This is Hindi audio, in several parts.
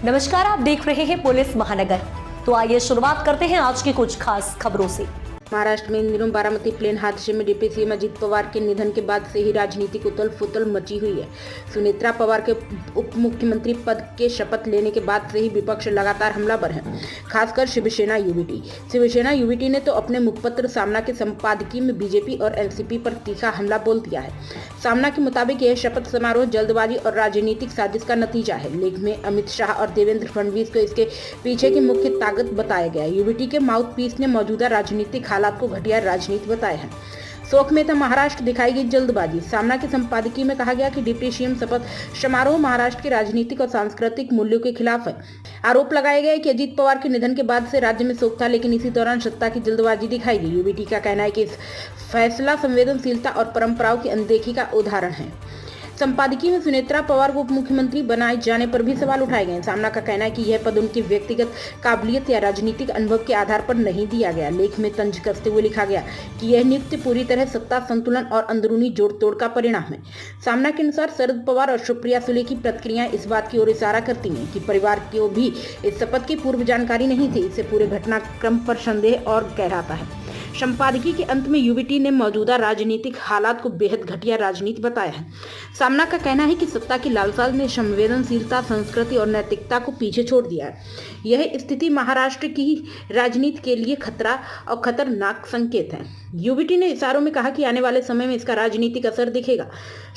नमस्कार, आप देख रहे हैं पुलिस महानगर। तो आइए शुरुआत करते हैं आज की कुछ खास खबरों से। महाराष्ट्र में इन दिनों बारामती प्लेन हादसे में डिप्टी सीएम अजित पवार के निधन के बाद से ही राजनीतिक उथल पुथल मची हुई है। सुनेत्रा पवार के उप मुख्यमंत्री पद के शपथ लेने के बाद से ही विपक्ष लगातार हमलावर है, खासकर शिवसेना यूबीटी। शिवसेना यूबीटी ने तो अपने मुखपत्र सामना के संपादकीय में बीजेपी और एनसीपी पर तीखा हमला बोल दिया है। सामना के मुताबिक यह शपथ समारोह जल्दबाजी और राजनीतिक साजिश का नतीजा है। लेख में अमित शाह और देवेंद्र फडणवीस को इसके पीछे की मुख्य ताकत बताया गया। यूबीटी के माउथ पीस ने मौजूदा राजनीतिक हालात को घटिया राजनीति बताया है। शोक में था महाराष्ट्र, दिखाई गई जल्दबाजी। सामना के संपादकीय में कहा गया कि डिप्टी सीएम शपथ समारोह महाराष्ट्र के राजनीतिक और सांस्कृतिक मूल्यों के खिलाफ है। आरोप लगाया गया है कि अजित पवार के निधन के बाद से राज्य में शोक था, लेकिन इसी दौरान सत्ता की जल्दबाजी दिखाई गई। यूबीटी का कहना है कि इस फैसला संवेदनशीलता और परंपराओं की अनदेखी का उदाहरण है। संपादकीय में सुनेत्रा पवार को उप मुख्यमंत्री बनाए जाने पर भी सवाल उठाए गए। सामना का कहना है कि यह पद उनकी व्यक्तिगत काबिलियत या राजनीतिक अनुभव के आधार पर नहीं दिया गया। लेख में तंज कसते हुए लिखा गया कि यह नियुक्ति पूरी तरह सत्ता संतुलन और अंदरूनी जोड़ तोड़ का परिणाम है। सामना के अनुसार शरद पवार और सुप्रिया सुले की प्रतिक्रियाएं इस बात की ओर इशारा करती हैं कि परिवार को भी इस शपथ की पूर्व जानकारी नहीं थी। इससे पूरे घटनाक्रम पर संदेह और गहराता है। संपादकीय के अंत में यूबीटी ने मौजूदा राजनीतिक हालात को बेहद घटिया राजनीति बताया है। सामना का कहना है कि सत्ता की लालसा ने संवेदनशीलता, संस्कृति और नैतिकता को पीछे छोड़ दिया है। यह स्थिति महाराष्ट्र की राजनीति के लिए खतरा और खतरनाक संकेत है। यूबीटी ने इशारों में कहा कि आने वाले समय में इसका राजनीतिक असर दिखेगा।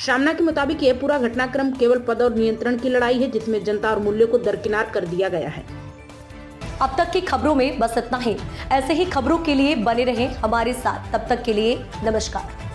सामना के मुताबिक यह पूरा घटनाक्रम केवल पद और नियंत्रण की लड़ाई है, जिसमें जनता और मूल्यों को दरकिनार कर दिया गया है। अब तक की खबरों में बस इतना ही। ऐसे ही खबरों के लिए बने रहें हमारे साथ। तब तक के लिए नमस्कार।